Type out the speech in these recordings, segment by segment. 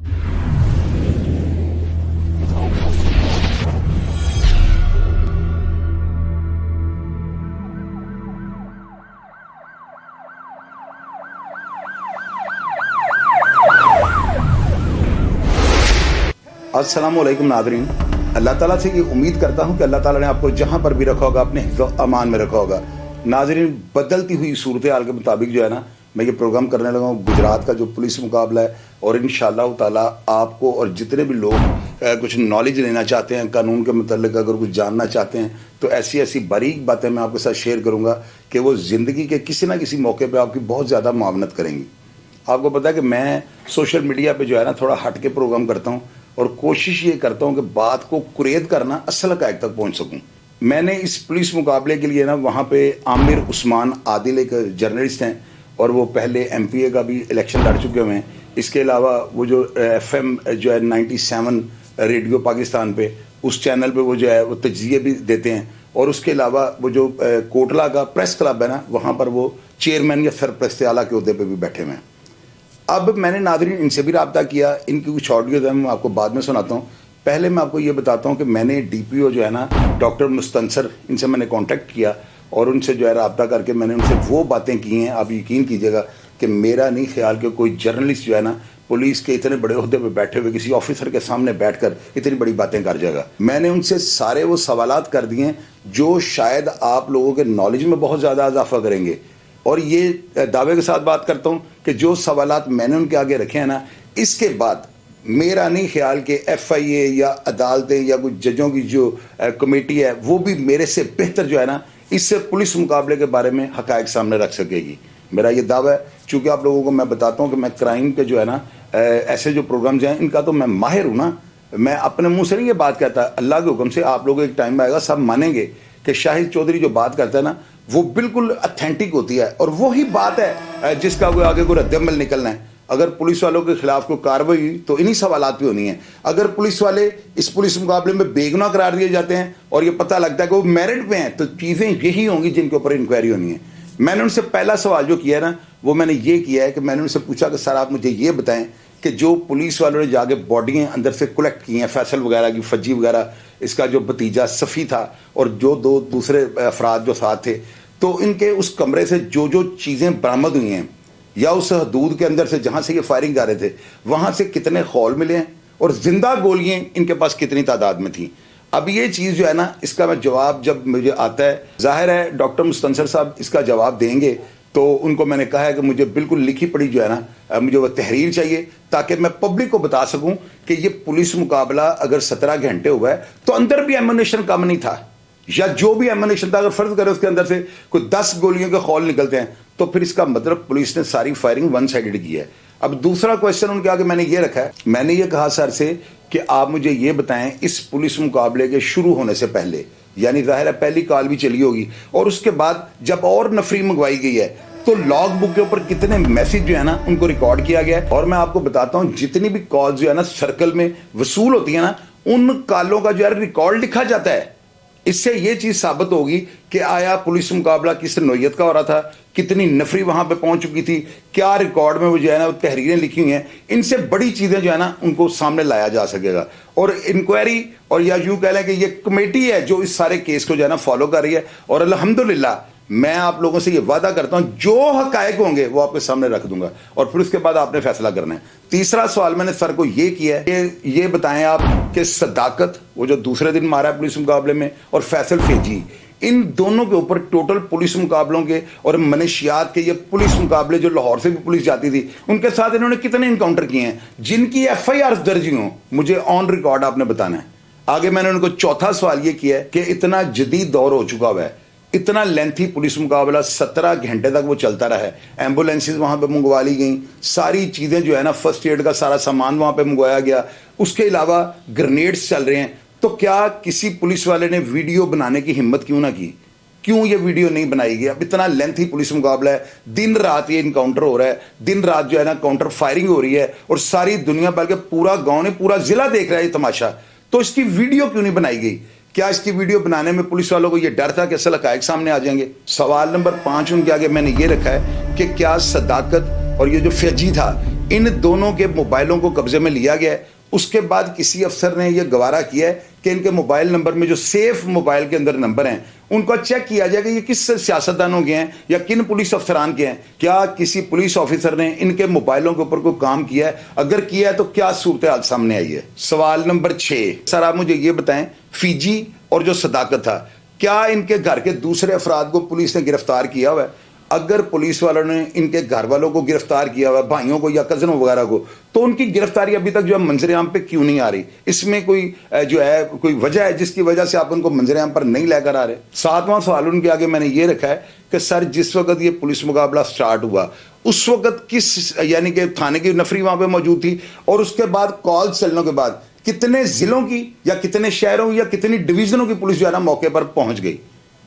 अस्सलाम वालेकुम नाज़रीन, अल्लाह ताला से ये उम्मीद करता हूँ कि अल्लाह ताला ने आपको जहाँ पर भी रखा होगा अपने हिफ्ज़ अमान में रखा होगा। नाज़रीन, बदलती हुई सूरत हाल के मुताबिक जो है ना, मैं ये प्रोग्राम करने लगा हूँ गुजरात का जो पुलिस मुकाबला है, और इंशाअल्लाह ताला आपको और जितने भी लोग कुछ नॉलेज लेना चाहते हैं कानून के मतलब, अगर कुछ जानना चाहते हैं, तो ऐसी ऐसी बारीक बातें मैं आपके साथ शेयर करूँगा कि वो ज़िंदगी के किसी ना किसी मौके पर आपकी बहुत ज़्यादा मुआवनत करेंगी। आपको पता है कि मैं सोशल मीडिया पर जो है ना थोड़ा हट के प्रोग्राम करता हूँ, और कोशिश ये करता हूँ कि बात को कुरेद करना असल हक़ाइक़ तक पहुँच सकूँ। मैंने इस पुलिस मुकाबले के लिए ना वहाँ पे आमिर उस्मान आदिल एक जर्नलिस्ट हैं, और वो पहले MPA का भी इलेक्शन लड़ चुके हुए हैं। इसके अलावा वो जो FM जो है 97 रेडियो पाकिस्तान पे, उस चैनल पे वो जो है वो तज्ज़िये भी देते हैं, और उसके अलावा वो जो कोटला का प्रेस क्लब है ना, वहाँ पर वो चेयरमैन या सरपरस्त आला के अहदे पे भी बैठे हुए हैं। अब मैंने नाज़रीन इनसे भी रब्ता किया, इनकी कुछ ऑडियोज़ हैं, मैं आपको बाद में सुनाता हूँ। पहले मैं आपको ये बताता हूँ कि मैंने DPO जो है ना डॉक्टर मुस्तनसर, इनसे मैंने कांटेक्ट किया और उनसे जो है रब्ता करके मैंने उनसे वो बातें की हैं। आप यकीन कीजिएगा कि मेरा नहीं ख्याल कि कोई जर्नलिस्ट जो है ना पुलिस के इतने बड़े ओहदे पे बैठे हुए किसी ऑफिसर के सामने बैठकर इतनी बड़ी बातें कर जाएगा। मैंने उनसे सारे वो सवालात कर दिए हैं जो शायद आप लोगों के नॉलेज में बहुत ज़्यादा इजाफा करेंगे, और ये दावे के साथ बात करता हूँ कि जो सवालात मैंने उनके आगे रखे हैं ना, इसके बाद मेरा नहीं ख्याल कि FIA या अदालतें या कुछ जजों की जो कमेटी है वो भी मेरे से बेहतर जो है ना इससे पुलिस मुकाबले के बारे में हक़ाइक़ सामने रख सकेगी। मेरा ये दावा है, चूँकि आप लोगों को मैं बताता हूँ कि मैं क्राइम के जो है ना ऐसे जो प्रोग्राम्स हैं इनका तो मैं माहिर हूँ ना। मैं अपने मुँह से नहीं ये बात कहता, अल्लाह के हुक्म से आप लोग एक टाइम आएगा सब मानेंगे कि शाहिद चौधरी जो बात करता है ना वो बिल्कुल ऑथेंटिक होती है, और वही बात है जिसका कोई आगे कोई रद्द-ए-अमल निकलना है। अगर पुलिस वालों के खिलाफ कोई कार्रवाई हुई तो इन्हीं सवालात पे होनी है। अगर पुलिस वाले इस पुलिस मुकाबले में बेगुनाह करार दिए जाते हैं और ये पता लगता है कि वो मेरिट पे हैं, तो चीज़ें यही होंगी जिनके ऊपर इंक्वायरी होनी है। मैंने उनसे पहला सवाल जो किया है ना, वो मैंने ये किया है कि मैंने उनसे पूछा कि सर आप मुझे ये बताएं कि जो पुलिस वालों ने जाके बॉडियाँ अंदर से कलेक्ट की हैं, फैसल वगैरह की, फज्जी वगैरह, इसका जो भतीजा सफ़ी था और जो दो दूसरे अफराद जो साथ थे, तो इनके उस कमरे से जो जो चीज़ें बरामद हुई हैं या उस हदूद के अंदर से जहाँ से ये फायरिंग कर रहे थे वहाँ से कितने खौल मिले हैं, और ज़िंदा गोलियाँ इनके पास कितनी तादाद में थी। अब ये चीज़ जो है ना इसका मैं जवाब जब मुझे आता है, ज़ाहिर है डॉक्टर मुस्तनसर साहब इसका जवाब देंगे, तो उनको मैंने कहा है कि मुझे बिल्कुल लिखी पड़ी जो है ना मुझे वो तहरीर चाहिए ताकि मैं पब्लिक को बता सकूं कि ये पुलिस मुकाबला अगर 17 घंटे हुआ है तो अंदर भी एमुनेशन कम नहीं था, या जो भी एमुनेशन था अगर फर्ज करें उसके अंदर से कोई 10 गोलियों के खौल निकलते हैं तो फिर इसका मतलब पुलिस ने सारी फायरिंग वन साइडेड की है। अब दूसरा क्वेश्चन उनके आगे मैंने ये रखा है, मैंने ये कहा सर से कि आप मुझे ये बताएं इस पुलिस मुकाबले के शुरू होने से पहले, यानी जाहिर है पहली कॉल भी चली होगी और उसके बाद जब और नफरी मंगवाई गई है तो लॉग बुक के ऊपर कितने मैसेज जो है ना उनको रिकॉर्ड किया गया है। और मैं आपको बताता हूँ जितनी भी कॉल जो है ना सर्कल में वसूल होती है ना, उन कॉलों का जो है रिकॉर्ड लिखा जाता है। इससे ये चीज साबित होगी कि आया पुलिस मुकाबला किस नौयत का हो रहा था, कितनी नफरी वहां पे पहुंच चुकी थी, क्या रिकॉर्ड में वो जो है ना तहरीरें लिखी हुई हैं। इनसे बड़ी चीजें जो है ना उनको सामने लाया जा सकेगा। और इंक्वायरी और या यूं कह लें कि ये कमेटी है जो इस सारे केस को जो है ना फॉलो कर रही है, और अल्हम्दुलिल्लाह मैं आप लोगों से ये वादा करता हूं जो हकायक होंगे वो आपके सामने रख दूंगा, और फिर उसके बाद आपने फैसला करना है। तीसरा सवाल मैंने सर को ये किया है कि ये बताएं आप कि सदाकत वो जो दूसरे दिन मारा है पुलिस मुकाबले में, और फैसल फेजी, इन दोनों के ऊपर टोटल पुलिस मुकाबलों के और मनशियात के ये पुलिस मुकाबले जो लाहौर से भी पुलिस जाती थी उनके साथ इन्होंने कितने इनकाउंटर किए हैं जिनकी FIR दर्ज हों, मुझे ऑन रिकॉर्ड आपने बताना है। आगे मैंने उनको चौथा सवाल ये किया है कि इतना जदीद दौर हो चुका हुआ है, इतना लेंथी पुलिस मुकाबला 17 घंटे तक वो चलता रहा है, एम्बुलेंसेज वहाँ पे मंगवा ली गई, सारी चीज़ें जो है ना फर्स्ट एड का सारा सामान वहाँ पे मंगवाया गया, उसके अलावा ग्रेनेड्स चल रहे हैं। तो क्या किसी पुलिस वाले ने वीडियो बनाने की हिम्मत क्यों ना की? क्यों ये वीडियो नहीं बनाई गई? अब इतना लेंथी पुलिस मुकाबला है, दिन रात ये इनकाउंटर हो रहा है, दिन रात जो है ना काउंटर फायरिंग हो रही है, और सारी दुनिया बल्कि पूरा गाँव ने पूरा जिला देख रहा है ये तमाशा, तो इसकी वीडियो क्यों नहीं बनाई गई? क्या इसकी वीडियो बनाने में पुलिस वालों को यह डर था कि असल हकायक सामने आ जाएंगे? सवाल नंबर 5 उनके आगे मैंने ये रखा है कि क्या सदाकत और ये जो फैजी था इन दोनों के मोबाइलों को कब्जे में लिया गया है। उसके बाद किसी अफसर ने यह गवारा किया है कि इनके मोबाइल नंबर में जो सेफ मोबाइल के अंदर नंबर हैं उनको चेक किया जाएगा ये किस सियासतदानों के हैं या किन पुलिस अफसरान के हैं, क्या किसी पुलिस ऑफिसर ने इनके मोबाइलों के ऊपर कोई काम किया है, अगर किया है तो क्या सूरत हाल सामने आई है। सवाल नंबर 6, सर आप मुझे ये बताएं, फीजी और जो सदाकत था, क्या इनके घर के दूसरे अफराद को पुलिस ने गिरफ्तार किया हुआ है? अगर पुलिस वालों ने इनके घर वालों को गिरफ्तार किया हुआ, भाइयों को या कजनों वगैरह को, तो उनकी गिरफ्तारी अभी तक जो है मंजर-ए-आम पे क्यों नहीं आ रही? इसमें कोई जो है कोई वजह है जिसकी वजह से आप उनको मंजर-ए-आम पर नहीं लेकर आ रहे? 7वां सवाल उनके आगे मैंने ये रखा है कि सर जिस वक्त ये पुलिस मुकाबला स्टार्ट हुआ उस वक्त किस यानी कि थाने की नफरी वहां पे मौजूद थी, और उसके बाद कॉल चलने के बाद कितने जिलों की या कितने शहरों या कितनी डिवीजनों की पुलिस जो है ना मौके पर पहुंच गई?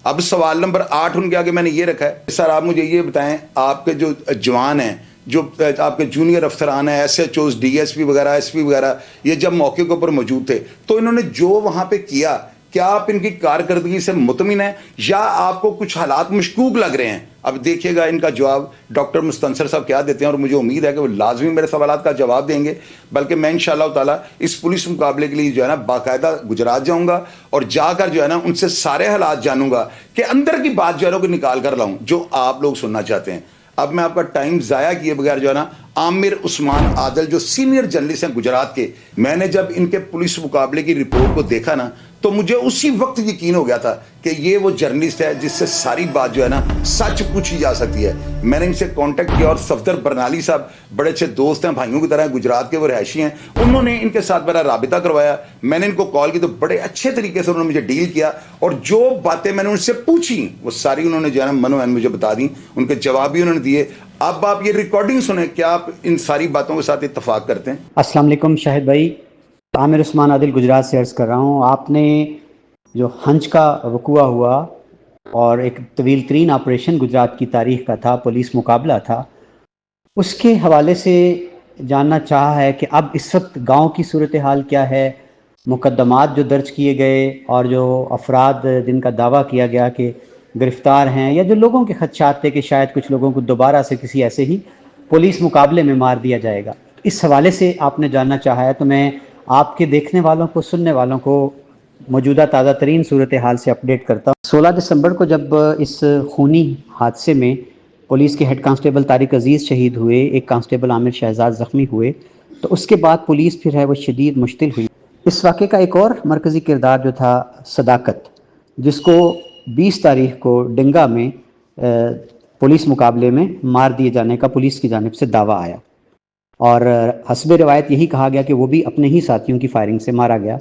अब सवाल नंबर 8 उनके आगे मैंने ये रखा है, सर आप मुझे ये बताएं, आपके जो जवान हैं, जो आपके जूनियर अफसरान हैं, SHOs, DSP वगैरह, SP वगैरह, ये जब मौके के ऊपर मौजूद थे तो इन्होंने जो वहां पे किया, क्या आप इनकी कारकर्दगी से मुतमिन हैं या आपको कुछ हालात मशकूक लग रहे हैं? अब देखिएगा इनका जवाब डॉक्टर मुस्तंसर साहब क्या देते हैं, और मुझे उम्मीद है कि वो लाजमी मेरे सवालात का जवाब देंगे। बल्कि मैं इंशाअल्लाह ताला इस पुलिस मुकाबले के लिए जो है ना बाकायदा गुजरात जाऊंगा और जाकर जो है ना उनसे सारे हालात जानूंगा कि अंदर की बात जो है ना को निकाल कर लाऊं जो आप लोग सुनना चाहते हैं। अब मैं आपका टाइम ज़ाया किए बगैर जो है ना आमिर उस्मान आदिल जो सीनियर जर्नलिस्ट हैं गुजरात के, मैंने जब इनके पुलिस मुकाबले की रिपोर्ट को देखा ना तो मुझे उसी वक्त यकीन हो गया था कि ये वो जर्नलिस्ट है जिससे सारी बात जो है ना सच पूछी जा सकती है। मैंने इनसे कांटेक्ट किया और सफदर बरनाली साहब बड़े अच्छे दोस्त हैं, भाइयों की तरह, गुजरात के वो रहायशी हैं, उन्होंने इनके साथ मेरा राबिता करवाया। मैंने इनको कॉल की तो बड़े अच्छे तरीके से उन्होंने मुझे डील किया और जो बातें मैंने उनसे पूछी वो सारी उन्होंने जो है ना मनोमन मुझे बता दी, उनके जवाब भी उन्होंने दिए। अब आप ये रिकॉर्डिंग सुने, क्या आप इन सारी बातों के साथ इत्तफाक करते हैं? अस्सलाम वालेकुम शाहिद भाई, आमिर उस्मान आदिल गुजरात से अर्ज़ कर रहा हूँ। आपने जो हंज का वक़ुआ हुआ और एक तवील तरीन ऑपरेशन गुजरात की तारीख़ का था, पुलिस मुकाबला था, उसके हवाले से जानना चाहा है कि अब इस वक्त गाँव की सूरत हाल क्या है, मुकदमात जो दर्ज किए गए और जो अफराद जिनका दावा किया गया कि गिरफ़्तार हैं, या जो लोगों के खदशात थे कि शायद कुछ लोगों को दोबारा से किसी ऐसे ही पुलिस मुकाबले में मार दिया जाएगा, इस हवाले से आपने जानना चाहा है। तो मैं आपके देखने वालों को, सुनने वालों को मौजूदा ताज़ा तरीन सूरत हाल से अपडेट करता हूँ। 16 दिसंबर को जब इस खूनी हादसे में पुलिस के हेड कांस्टेबल तारिक अजीज़ शहीद हुए, एक कांस्टेबल आमिर शहजाद ज़ख्मी हुए, तो उसके बाद पुलिस फिर है वो शदीद मुश्तिल हुई। इस वाक़े का एक और मरकज़ी किरदार जो था सदाकत, जिसको 20 तारीख को डिंगा में पुलिस मुकाबले में मार दिए जाने का पुलिस की जानिब से दावा आया और हस्ब रिवायत यही कहा गया कि वो भी अपने ही साथियों की फायरिंग से मारा गया।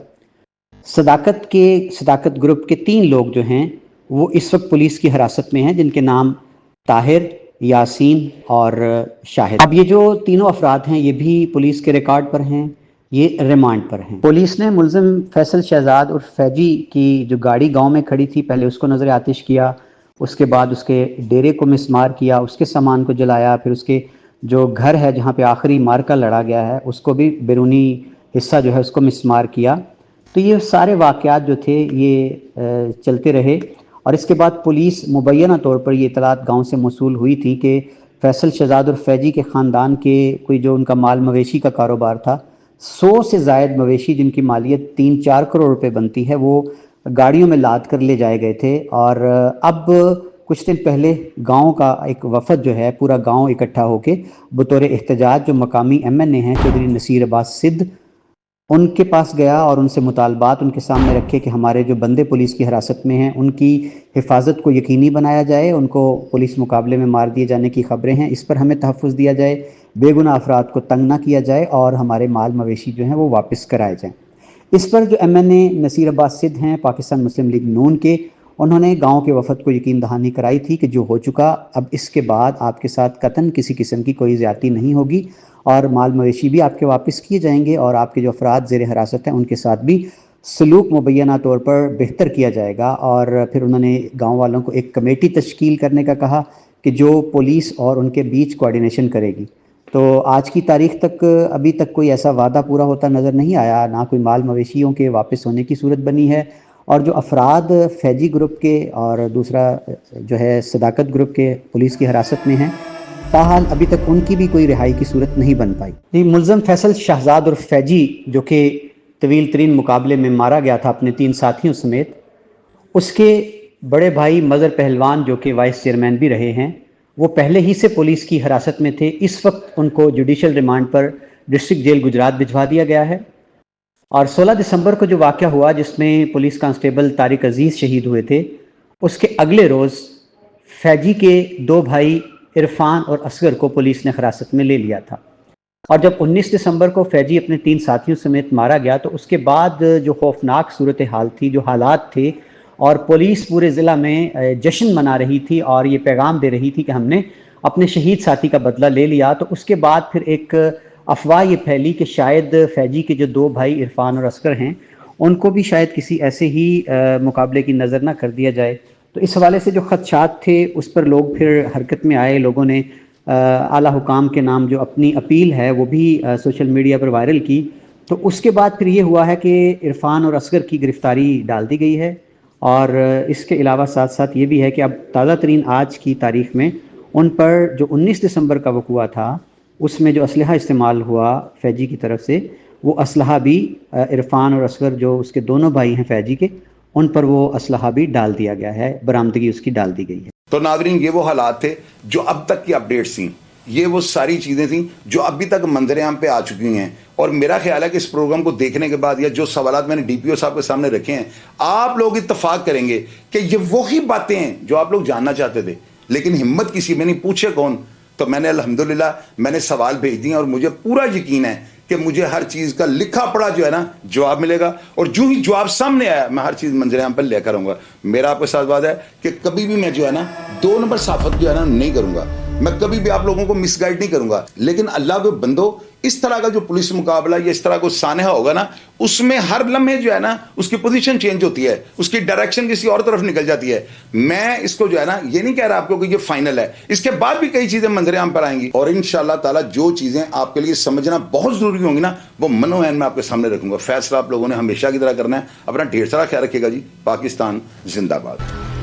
सदाकत ग्रुप के 3 लोग जो हैं वो इस वक्त पुलिस की हिरासत में हैं, जिनके नाम ताहिर, यासीन और शाहिद। अब ये जो तीनों अफराद हैं ये भी पुलिस के रिकॉर्ड पर हैं, ये रिमांड पर हैं। पुलिस ने मुलजिम फैसल शहजाद और फैजी की जो गाड़ी गांव में खड़ी थी, पहले उसको नजर आतिश किया, उसके बाद उसके डेरे को मिसमार किया, उसके सामान को जलाया, फिर उसके जो घर है जहाँ पे आखिरी मार्का लड़ा गया है उसको भी बैरूनी हिस्सा जो है उसको मिसमार किया। तो ये सारे वाक़यात जो थे ये चलते रहे और इसके बाद पुलिस मुबैना तौर पर ये इतलात गांव से मौसूल हुई थी कि फैसल शहजाद और फैजी के ख़ानदान के कोई जो उनका माल मवेशी का कारोबार था, 100 से ज़ायद मवेशी जिनकी मालियत 3-4 करोड़ रुपए बनती है, वो गाड़ियों में लाद कर ले जाए गए थे। और अब कुछ दिन पहले गांव का एक वफद जो है पूरा गांव इकट्ठा होकर बतौर एहतजाज जो मकामी MNA हैं चौधरी नसीर अब्बास सिद्ध, उनके पास गया और उनसे मुतालबात उनके सामने रखे कि हमारे जो बंदे पुलिस की हिरासत में हैं उनकी हिफाजत को यकीनी बनाया जाए, उनको पुलिस मुकाबले में मार दिए जाने की ख़बरें हैं, इस पर हमें तहफ़्फ़ुज़ दिया जाए, बेगुनाह अफराद को तंग ना किया जाए और हमारे माल मवेशी जो हैं वो वापस कराए जाएँ। इस पर जो MNA नसीर अब्बास सिद्ध हैं पाकिस्तान मुस्लिम लीग नून के, उन्होंने गांव के वफद को यकीन दहानी कराई थी कि जो हो चुका, अब इसके बाद आपके साथ कतन किसी किस्म की कोई ज़्यादती नहीं होगी और माल मवेशी भी आपके वापस किए जाएंगे और आपके जो अफराद ज़ेर हिरासत हैं उनके साथ भी सलूक मुबैना तौर पर बेहतर किया जाएगा। और फिर उन्होंने गाँव वालों को एक कमेटी तश्कील करने का कहा कि जो पुलिस और उनके बीच कोऑर्डिनेशन करेगी। तो आज की तारीख़ तक अभी तक कोई ऐसा वादा पूरा होता नज़र नहीं आया, ना कोई माल मवेशियों के वापस होने की सूरत बनी है। और जो अफराद फैजी ग्रुप के और दूसरा जो है सदाकत ग्रुप के पुलिस की हिरासत में हैं, تاحال ابھی تک ان کی بھی کوئی رہائی کی صورت نہیں بن پائی. جی ملزم فیصل شہزاد اور فیجی جو کہ طویل ترین مقابلے میں مارا گیا تھا اپنے 3 ساتھیوں سمیت، اس کے بڑے بھائی مظہر پہلوان جو کہ وائس چیئرمین بھی رہے ہیں، وہ پہلے ہی سے پولیس کی حراست میں تھے. اس وقت ان کو جوڈیشل ریمانڈ پر ڈسٹرکٹ جیل گجرات بھجوا دیا گیا ہے. اور 16 دسمبر کو جو واقعہ ہوا جس میں پولیس کانسٹیبل طارق عزیز شہید ہوئے تھے، اس کے اگلے روز فیجی کے 2 بھائی عرفان اور اصغر کو پولیس نے حراست میں لے لیا تھا. اور جب 19 دسمبر کو فیجی اپنے 3 ساتھیوں سمیت مارا گیا تو اس کے بعد جو خوفناک صورتحال تھی، جو حالات تھے، اور پولیس پورے ضلع میں جشن منا رہی تھی اور یہ پیغام دے رہی تھی کہ ہم نے اپنے شہید ساتھی کا بدلہ لے لیا، تو اس کے بعد پھر ایک افواہ یہ پھیلی کہ شاید فیجی کے جو 2 بھائی عرفان اور اصغر ہیں ان کو بھی شاید کسی ایسے ہی مقابلے کی نظر نہ کر دیا جائے. تو اس حوالے سے جو خدشات تھے اس پر لوگ پھر حرکت میں آئے. لوگوں نے اعلیٰ حکام کے نام جو اپنی اپیل ہے وہ بھی سوشل میڈیا پر وائرل کی. تو اس کے بعد پھر یہ ہوا ہے کہ عرفان اور اصغر کی گرفتاری ڈال دی گئی ہے. اور اس کے علاوہ ساتھ ساتھ یہ بھی ہے کہ اب تازہ ترین آج کی تاریخ میں ان پر جو 19 دسمبر کا وقوع تھا اس میں جو اسلحہ استعمال ہوا فیجی کی طرف سے، وہ اسلحہ بھی عرفان اور اصغر جو اس کے دونوں بھائی ہیں فیجی کے، ان پر وہ اسلحہ بھی ڈال دیا گیا ہے، برآمدگی اس کی ڈال دی گئی ہے. تو ناظرین یہ وہ حالات تھے جو اب تک کی اپڈیٹس تھیں، یہ وہ ساری چیزیں تھیں جو ابھی تک منظر عام پہ آ چکی ہیں. اور میرا خیال ہے کہ اس پروگرام کو دیکھنے کے بعد یا جو سوالات میں نے ڈی پی او صاحب کے سامنے رکھے ہیں، آپ لوگ اتفاق کریں گے کہ یہ وہی باتیں ہیں جو آپ لوگ جاننا چاہتے تھے لیکن ہمت کسی میں نہیں. پوچھے کون؟ تو میں نے الحمدللہ میں نے سوال بھیج دیے اور مجھے پورا یقین ہے کہ مجھے ہر چیز کا لکھا پڑا جو ہے نا جواب ملے گا. اور جو ہی جواب سامنے آیا میں ہر چیز منظر عام پر لے کر آؤں گا. میرا آپ کے ساتھ بات ہے کہ کبھی بھی میں جو ہے نا 2 نمبر صحافت جو ہے نا نہیں کروں گا. میں کبھی بھی آپ لوگوں کو مس گائیڈ نہیں کروں گا. لیکن اللہ کے بندو، اس طرح کا جو پولیس مقابلہ یا اس طرح کو سانحہ ہوگا نا، اس میں ہر لمحے جو ہے نا اس کی پوزیشن چینج ہوتی ہے، اس کی ڈائریکشن کسی اور طرف نکل جاتی ہے. میں اس کو جو ہے نا یہ نہیں کہہ رہا آپ کو کہ یہ فائنل ہے، اس کے بعد بھی کئی چیزیں منظر عام پر آئیں گی. اور انشاءاللہ تعالی جو چیزیں آپ کے لیے سمجھنا بہت ضروری ہوں گی نا، وہ منو عین میں آپ کے سامنے رکھوں گا. فیصلہ آپ لوگوں نے ہمیشہ کی طرح کرنا ہے. اپنا ڈھیر سارا خیال رکھیے گا جی. پاکستان زندہ باد.